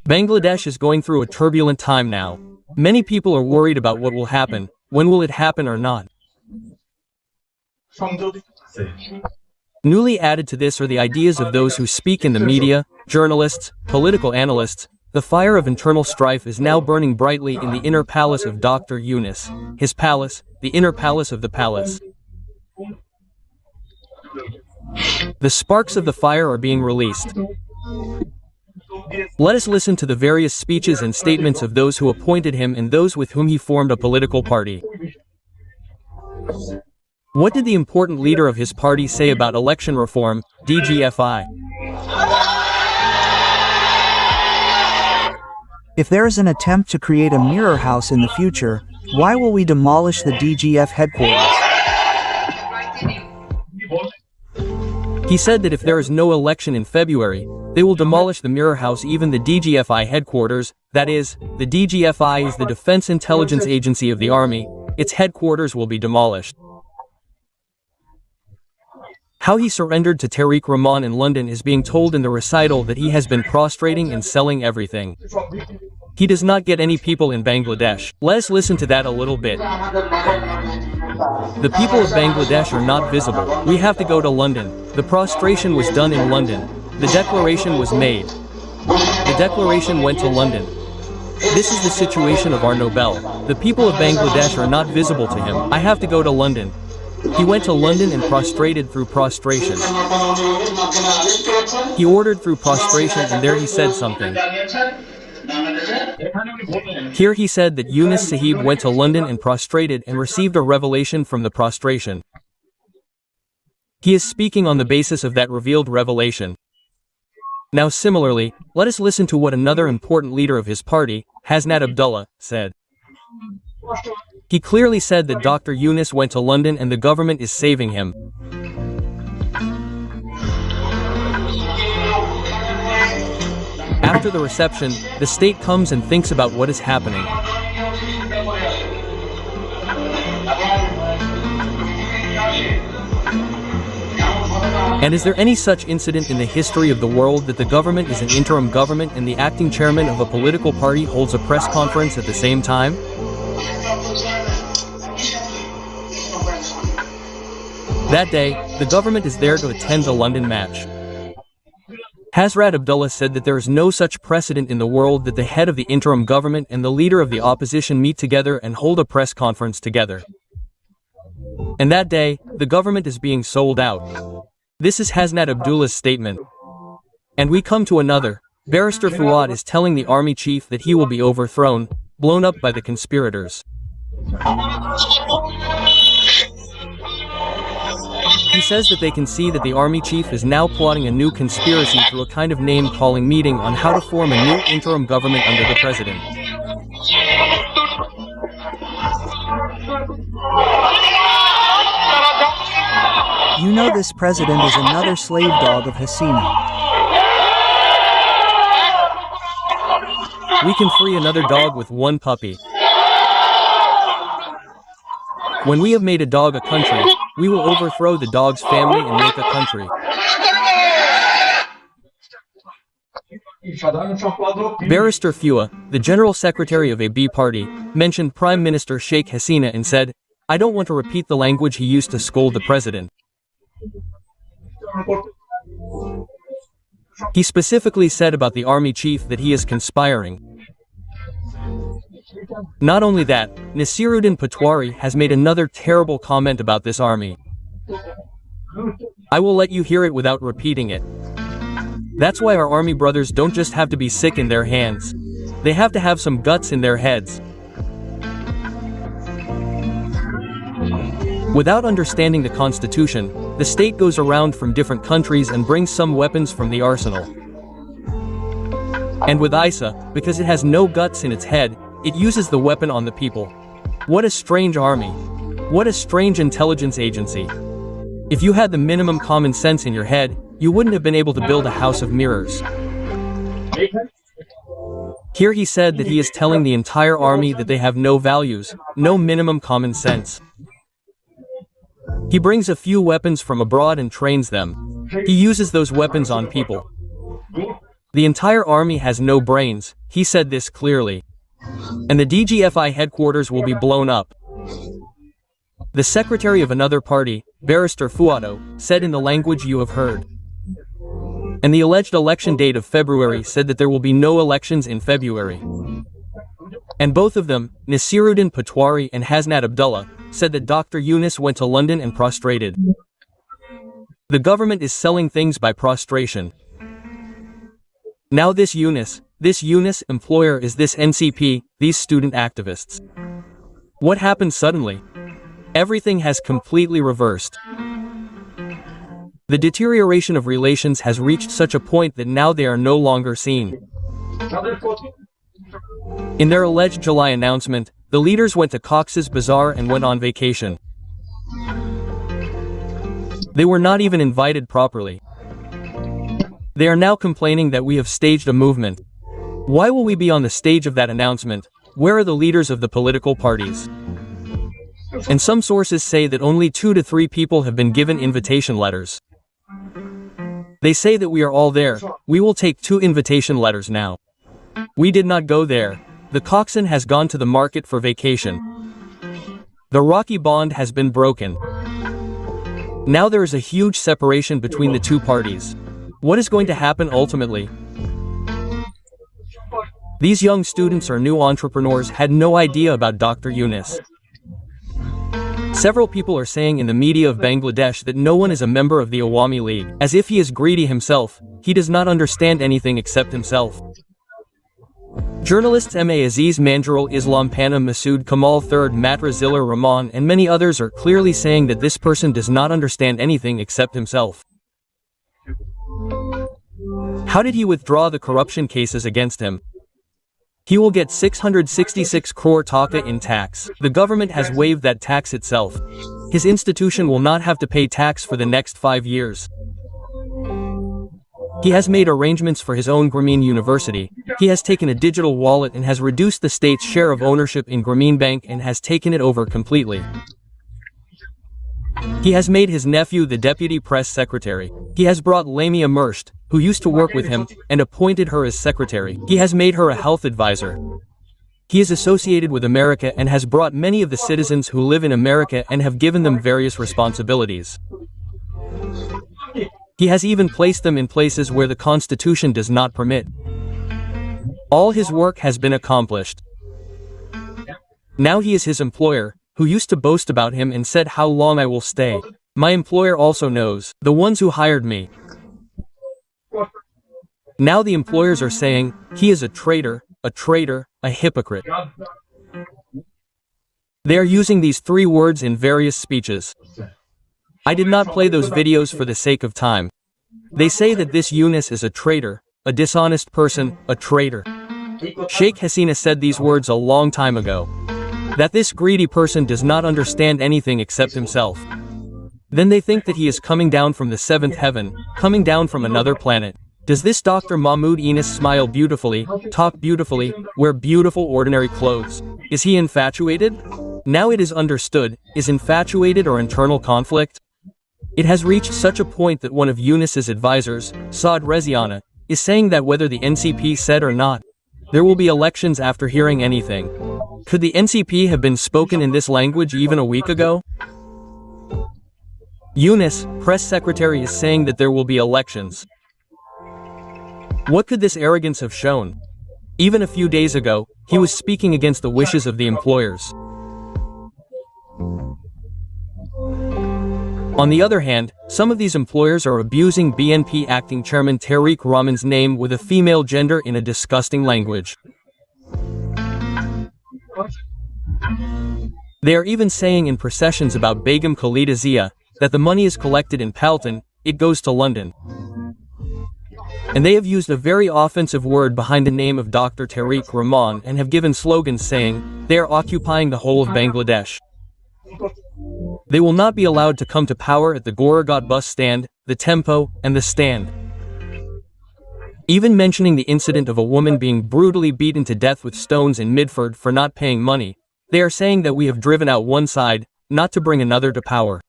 Bangladesh is going through a turbulent time now. Many people are worried about what will happen, when will it happen or not. Newly added to this are the ideas of those who speak in the media, journalists, political analysts. The fire of internal strife is now burning brightly in the inner palace of Dr. Yunus. His palace, the inner palace of the palace. The sparks of the fire are being released. Let us listen to the various speeches and statements of those who appointed him and those with whom he formed a political party. What did the important leader of his party say about election reform, DGFI? If there is an attempt to create a mirror house in the future, why will we demolish the DGF headquarters? He said that if there is no election in February, they will demolish the mirror house, even the DGFI headquarters. That is, the DGFI is the Defense Intelligence Agency of the Army. Its headquarters will be demolished. How he surrendered to Tariq Rahman in London is being told in the recital that he has been prostrating and selling everything. He does not get any people in Bangladesh. Let's listen to that a little bit. The people of Bangladesh are not visible. We have to go to London. The prostration was done in London. The declaration was made. The declaration went to London. This is the situation of our Nobel. The people of Bangladesh are not visible to him. I have to go to London. He went to London and prostrated through prostration. He ordered through prostration, and there he said something. Here he said that Yunus Sahib went to London and prostrated and received a revelation from the prostration. He is speaking on the basis of that revealed revelation. Now similarly, let us listen to what another important leader of his party, Hasnat Abdullah, said. He clearly said that Dr. Yunus went to London and the government is saving him. After the reception, the state comes and thinks about what is happening. And is there any such incident in the history of the world that the government is an interim government and the acting chairman of a political party holds a press conference at the same time? That day, the government is there to attend the London match. Hasrat Abdullah said that there is no such precedent in the world that the head of the interim government and the leader of the opposition meet together and hold a press conference together. And that day, the government is being sold out. This is Hasnat Abdullah's statement. And we come to another. Barrister Fuad is telling the army chief that he will be overthrown, blown up by the conspirators. He says that they can see that the army chief is now plotting a new conspiracy through a kind of name-calling meeting on how to form a new interim government under the president. You know this president is another slave dog of Hasina. We can free another dog with one puppy. When we have made a dog a country, we will overthrow the dog's family and make a country. Barrister Fua, the General Secretary of AB Party, mentioned Prime Minister Sheikh Hasina and said, "I don't want to repeat the language he used to scold the president." He specifically said about the army chief that he is conspiring. Not only that, Nasiruddin Patwari has made another terrible comment about this army. I will let you hear it without repeating it. That's why our army brothers don't just have to be sick in their hands. They have to have some guts in their heads. Without understanding the constitution, the state goes around from different countries and brings some weapons from the arsenal. And with ISA, because it has no guts in its head, it uses the weapon on the people. What a strange army. What a strange intelligence agency. If you had the minimum common sense in your head, you wouldn't have been able to build a house of mirrors. Here he said that he is telling the entire army that they have no values, no minimum common sense. He brings a few weapons from abroad and trains them. He uses those weapons on people. The entire army has no brains, he said this clearly. And the DGFI headquarters will be blown up. The secretary of another party, Barrister Fuado, said in the language you have heard. And the alleged election date of February said that there will be no elections in February. And both of them, Nasiruddin Patwari and Hasnat Abdullah, said that Dr. Yunus went to London and prostrated. The government is selling things by prostration. Now this Yunus employer is this NCP, these student activists. What happened suddenly? Everything has completely reversed. The deterioration of relations has reached such a point that now they are no longer seen. In their alleged July announcement, the leaders went to Cox's Bazar and went on vacation. They were not even invited properly. They are now complaining that we have staged a movement. Why will we be on the stage of that announcement? Where are the leaders of the political parties? And some sources say that only 2 to 3 people have been given invitation letters. They say that we are all there. We will take 2 invitation letters now. We did not go there. The coxswain has gone to the market for vacation. The Rocky bond has been broken. Now there is a huge separation between the 2 parties. What is going to happen ultimately? These young students or new entrepreneurs had no idea about Dr. Yunus. Several people are saying in the media of Bangladesh that no one is a member of the Awami League, as if he is greedy himself. He does not understand anything except himself. Journalists Ma Aziz Manjarul Islam Pana Masood Kamal III Matra Zillar Rahman and many others are clearly saying that this person does not understand anything except himself. How did he withdraw the corruption cases against him? He will get 666 crore taka in tax. The government has waived that tax itself. His institution will not have to pay tax for the next 5 years. He has made arrangements for his own Grameen University. He has taken a digital wallet and has reduced the state's share of ownership in Grameen Bank and has taken it over completely. He has made his nephew the deputy press secretary. He has brought Lamia Mersht, who used to work with him, and appointed her as secretary. He has made her a health advisor. He is associated with America and has brought many of the citizens who live in America and have given them various responsibilities. He has even placed them in places where the Constitution does not permit. All his work has been accomplished. Now he is his employer, who used to boast about him and said how long I will stay. My employer also knows, the ones who hired me. Now the employers are saying, he is a traitor, a hypocrite. They are using these 3 words in various speeches. I did not play those videos for the sake of time. They say that this Yunus is a traitor, a dishonest person, a traitor. Sheikh Hasina said these words a long time ago. That this greedy person does not understand anything except himself. Then they think that he is coming down from the 7th heaven, coming down from another planet. Does this Dr. Mahmoud Enis smile beautifully, talk beautifully, wear beautiful ordinary clothes? Is he infatuated? Now it is understood, is infatuated or internal conflict? It has reached such a point that one of Yunus's advisors, Saad Reziana, is saying that whether the NCP said or not, there will be elections after hearing anything. Could the NCP have been spoken in this language even a week ago? Yunus, press secretary, is saying that there will be elections. What could this arrogance have shown? Even a few days ago, he was speaking against the wishes of the employers. On the other hand, some of these employers are abusing BNP acting chairman Tariq Rahman's name with a female gender in a disgusting language. They are even saying in processions about Begum Khalida Zia that the money is collected in Palton, it goes to London. And they have used a very offensive word behind the name of Dr. Tariq Rahman and have given slogans saying, they are occupying the whole of Bangladesh. They will not be allowed to come to power at the Goragat bus stand, the Tempo, and the stand. Even mentioning the incident of a woman being brutally beaten to death with stones in Midford for not paying money, they are saying that we have driven out one side, not to bring another to power.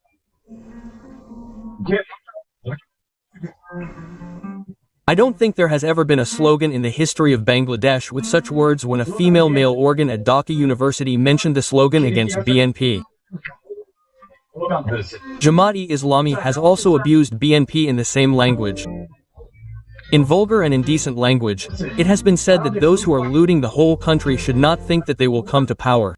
I don't think there has ever been a slogan in the history of Bangladesh with such words when a female male organ at Dhaka University mentioned the slogan against BNP. Jamaat-e-Islami has also abused BNP in the same language. In vulgar and indecent language, it has been said that those who are looting the whole country should not think that they will come to power.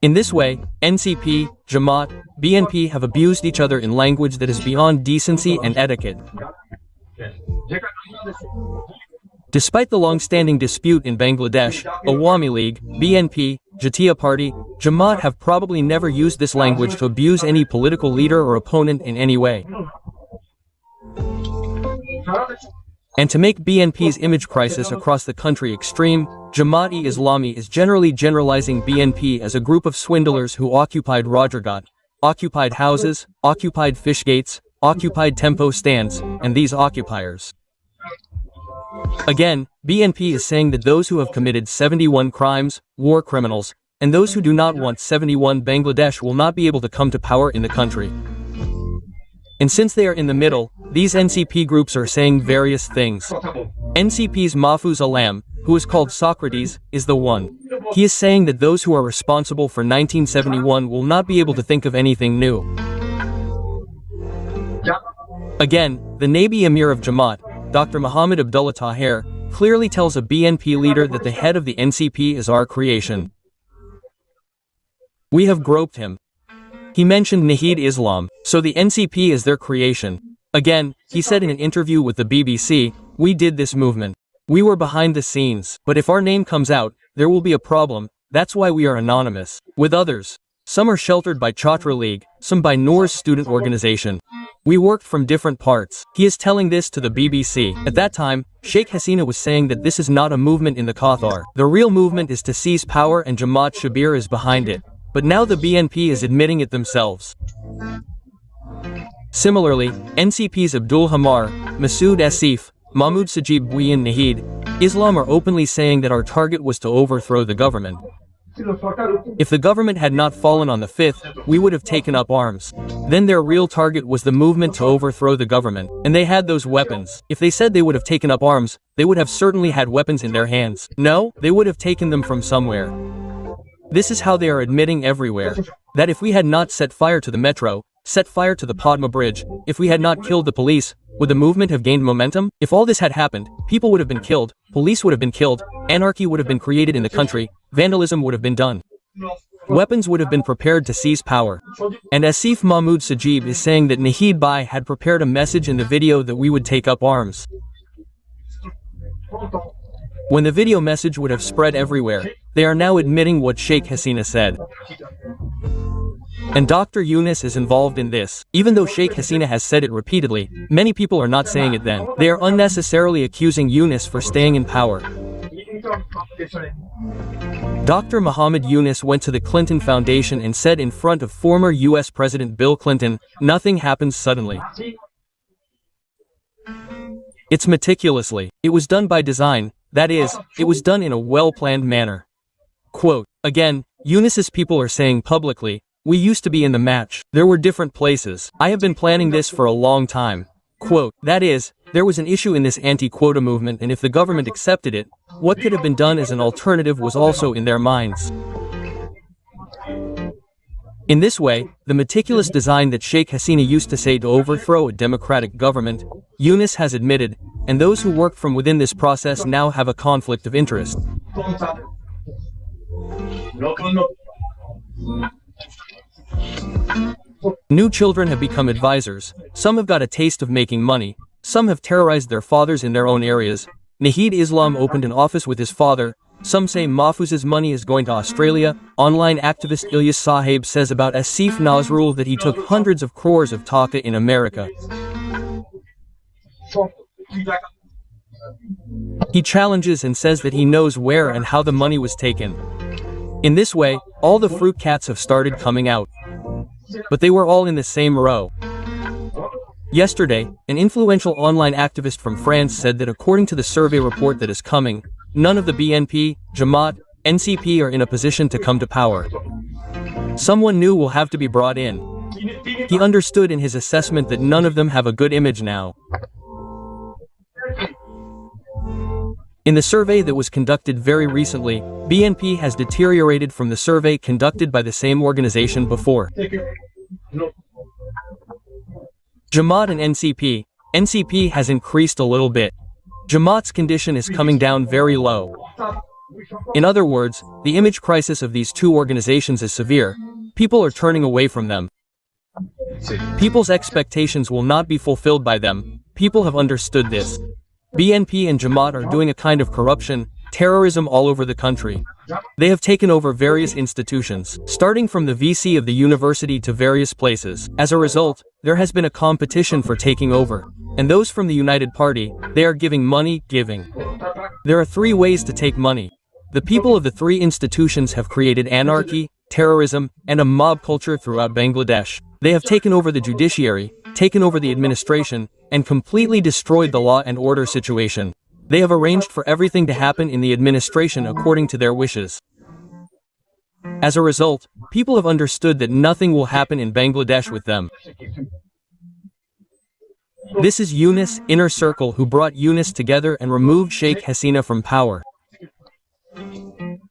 In this way, NCP, Jamaat, BNP have abused each other in language that is beyond decency and etiquette. Despite the long-standing dispute in Bangladesh, Awami League, BNP, Jatiya Party, Jamaat have probably never used this language to abuse any political leader or opponent in any way. And to make BNP's image crisis across the country extreme, Jamaat-e-Islami is generally generalizing BNP as a group of swindlers who occupied Rajarghat, occupied houses, occupied fish gates, occupied tempo stands, and these occupiers. Again, BNP is saying that those who have committed 71 crimes, war criminals, and those who do not want 71 Bangladesh will not be able to come to power in the country. And since they are in the middle, these NCP groups are saying various things. NCP's Mahfuz Alam, who is called Socrates, is the one. He is saying that those who are responsible for 1971 will not be able to think of anything new. Again, the Nabi Emir of Jamaat, Dr. Muhammad Abdullah Taher, clearly tells a BNP leader that the head of the NCP is our creation. We have groped him. He mentioned Nahid Islam, so the NCP is their creation. Again, he said in an interview with the BBC, "We did this movement. We were behind the scenes, but if our name comes out, there will be a problem, that's why we are anonymous." With others, some are sheltered by Chhatra League, some by Noor's student organization. We worked from different parts. He is telling this to the BBC. At that time, Sheikh Hasina was saying that this is not a movement in the Qatar. The real movement is to seize power and Jamaat Shabir is behind it. But now the BNP is admitting it themselves. Similarly, NCP's Abdul Hamar, Masood Asif, Mahmoud Sajib Bui and Nahid Islam are openly saying that our target was to overthrow the government. If the government had not fallen on the 5th, we would have taken up arms. Then their real target was the movement to overthrow the government, and they had those weapons. If they said they would have taken up arms, they would have certainly had weapons in their hands. No, they would have taken them from somewhere. This is how they are admitting everywhere. That if we had not set fire to the metro, set fire to the Padma Bridge, if we had not killed the police, would the movement have gained momentum? If all this had happened, people would have been killed, police would have been killed, anarchy would have been created in the country, vandalism would have been done. Weapons would have been prepared to seize power. And Asif Mahmoud Sajib is saying that Nahid Bai had prepared a message in the video that we would take up arms. When the video message would have spread everywhere, they are now admitting what Sheikh Hasina said. And Dr. Yunus is involved in this. Even though Sheikh Hasina has said it repeatedly, many people are not saying it then. They are unnecessarily accusing Yunus for staying in power. Dr. Muhammad Yunus went to the Clinton Foundation and said in front of former US President Bill Clinton, "Nothing happens suddenly. It's meticulously. It was done by design. That is, it was done in a well-planned manner." Quote, again, Yunus's people are saying publicly, "We used to be in the match. There were different places. I have been planning this for a long time." Quote, that is, there was an issue in this anti-quota movement and if the government accepted it, what could have been done as an alternative was also in their minds. In this way, the meticulous design that Sheikh Hasina used to say to overthrow a democratic government, Yunus has admitted, and those who worked from within this process now have a conflict of interest. New children have become advisors, some have got a taste of making money, some have terrorized their fathers in their own areas. Nahid Islam opened an office with his father, some say Mahfuz's money is going to Australia. Online activist Ilyas Sahib says about Asif Nazrul that he took hundreds of crores of taka in America. He challenges and says that he knows where and how the money was taken. In this way, all the fruit cats have started coming out. But they were all in the same row. Yesterday, an influential online activist from France said that according to the survey report that is coming, none of the BNP, Jamaat, NCP are in a position to come to power. Someone new will have to be brought in. He understood in his assessment that none of them have a good image now. In the survey that was conducted very recently, BNP has deteriorated from the survey conducted by the same organization before. Jamaat and NCP. NCP has increased a little bit. Jamaat's condition is coming down very low. In other words, the image crisis of these two organizations is severe. People are turning away from them. People's expectations will not be fulfilled by them. People have understood this. BNP and Jamaat are doing a kind of corruption, terrorism all over the country. They have taken over various institutions, starting from the VC of the university to various places. As a result, there has been a competition for taking over. And those from the United Party, they are giving money. There are three ways to take money. The people of the three institutions have created anarchy, terrorism, and a mob culture throughout Bangladesh. They have taken over the judiciary, taken over the administration, and completely destroyed the law and order situation. They have arranged for everything to happen in the administration according to their wishes. As a result, people have understood that nothing will happen in Bangladesh with them. This is Yunus' inner circle who brought Yunus together and removed Sheikh Hasina from power.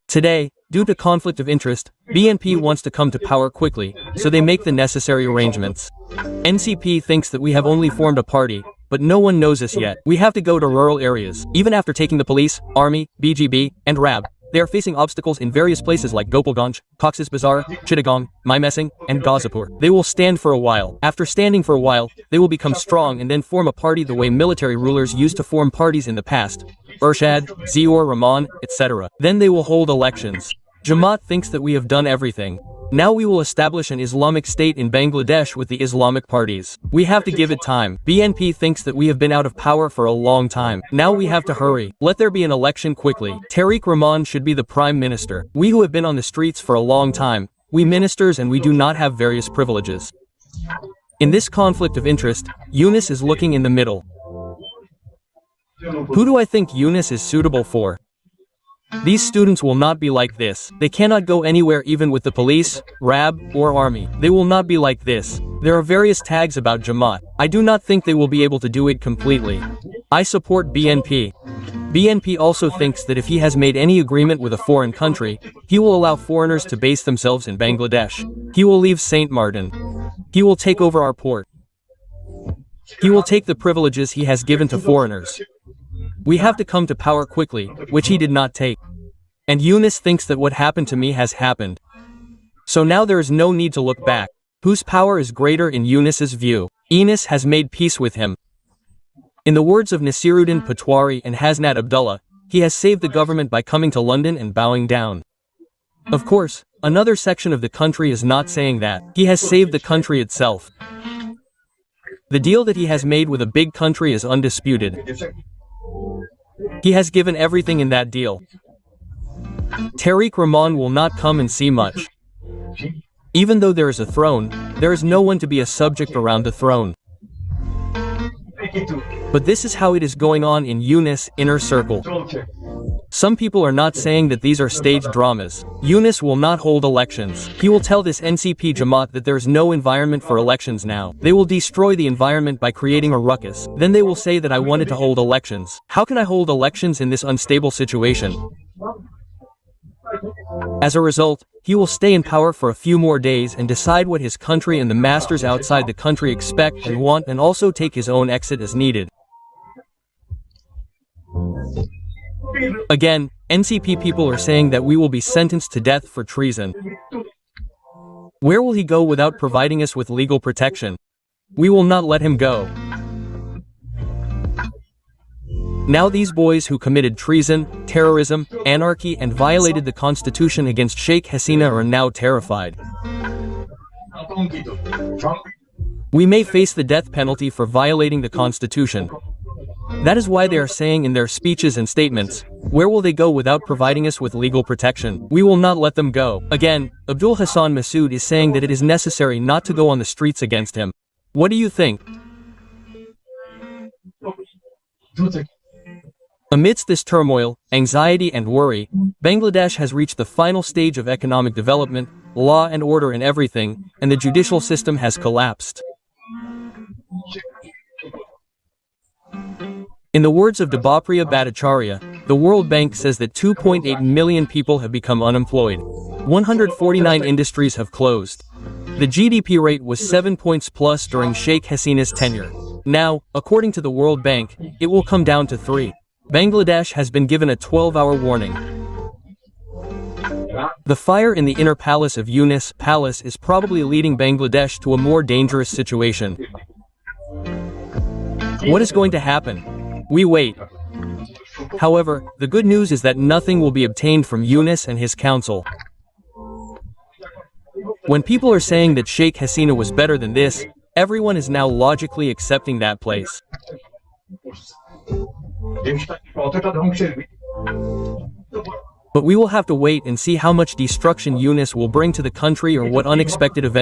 Today, due to conflict of interest, BNP wants to come to power quickly, so they make the necessary arrangements. NCP thinks that we have only formed a party, but no one knows us yet. We have to go to rural areas. Even after taking the police, army, BGB, and RAB, they are facing obstacles in various places like Gopalganj, Cox's Bazar, Chittagong, Mymensingh, and Gazipur. They will stand for a while. After standing for a while, they will become strong and then form a party the way military rulers used to form parties in the past. Urshad, Ziaur Rahman, etc. Then they will hold elections. Jamaat thinks that we have done everything. Now we will establish an Islamic state in Bangladesh with the Islamic parties. We have to give it time. BNP thinks that we have been out of power for a long time. Now we have to hurry. Let there be an election quickly. Tariq Rahman should be the prime minister. We who have been on the streets for a long time, we ministers and we do not have various privileges. In this conflict of interest, Yunus is looking in the middle. Who do I think Yunus is suitable for? These students will not be like this. They cannot go anywhere even with the police, RAB, or army. They will not be like this. There are various tags about Jamaat. I do not think they will be able to do it completely. I support BNP. BNP also thinks that if he has made any agreement with a foreign country, he will allow foreigners to base themselves in Bangladesh. He will leave St. Martin. He will take over our port. He will take the privileges he has given to foreigners. We have to come to power quickly, which he did not take. And Yunus thinks that what happened to me has happened. So now there is no need to look back. Whose power is greater in Yunus's view? Eunice has made peace with him. In the words of Nasiruddin Patwari and Hasnat Abdullah, he has saved the government by coming to London and bowing down. Of course, another section of the country is not saying that. He has saved the country itself. The deal that he has made with a big country is undisputed. He has given everything in that deal. Tariq Rahman will not come and see much. Even though there is a throne, there is no one to be a subject around the throne. But this is how it is going on in Yunus' inner circle. Some people are not saying that these are staged dramas. Yunus will not hold elections. He will tell this NCP Jamaat that there is no environment for elections now. They will destroy the environment by creating a ruckus. Then they will say that I wanted to hold elections. How can I hold elections in this unstable situation? As a result, he will stay in power for a few more days and decide what his country and the masters outside the country expect and want, and also take his own exit as needed. Again, NCP people are saying that we will be sentenced to death for treason. Where will he go without providing us with legal protection? We will not let him go. Now these boys who committed treason, terrorism, anarchy and violated the constitution against Sheikh Hasina are now terrified. We may face the death penalty for violating the constitution. That is why they are saying in their speeches and statements, where will they go without providing us with legal protection? We will not let them go. Again, Abdul Hassan Masood is saying that it is necessary not to go on the streets against him. What do you think? Amidst this turmoil, anxiety and worry, Bangladesh has reached the final stage of economic development, law and order in everything, and the judicial system has collapsed. In the words of Debapriya Bhattacharya, the World Bank says that 2.8 million people have become unemployed. 149 industries have closed. The GDP rate was 7 points plus during Sheikh Hasina's tenure. Now, according to the World Bank, it will come down to 3. Bangladesh has been given a 12-hour warning. The fire in the inner palace of Yunus Palace is probably leading Bangladesh to a more dangerous situation. What is going to happen? We wait. However, the good news is that nothing will be obtained from Yunus and his council. When people are saying that Sheikh Hasina was better than this, everyone is now logically accepting that place. But we will have to wait and see how much destruction Yunus will bring to the country or what unexpected events